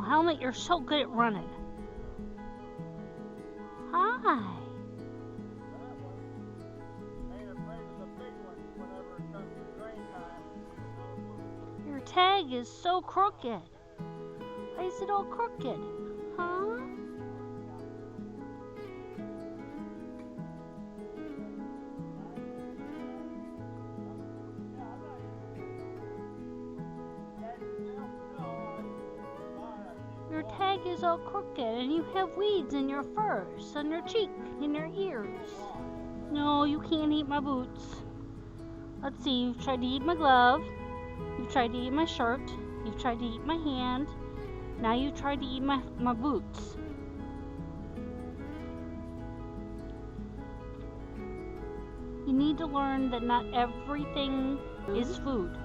Helmet, you're so good at running. Hi. Your tag is so crooked. Why is it all crooked? Huh? Your tag is all crooked and you have weeds in your furs, on your cheek, in your ears. No, you can't eat my boots. Let's see, you've tried to eat my glove. You've tried to eat my shirt. You've tried to eat my hand. Now you've tried to eat my boots. You need to learn that not everything is food.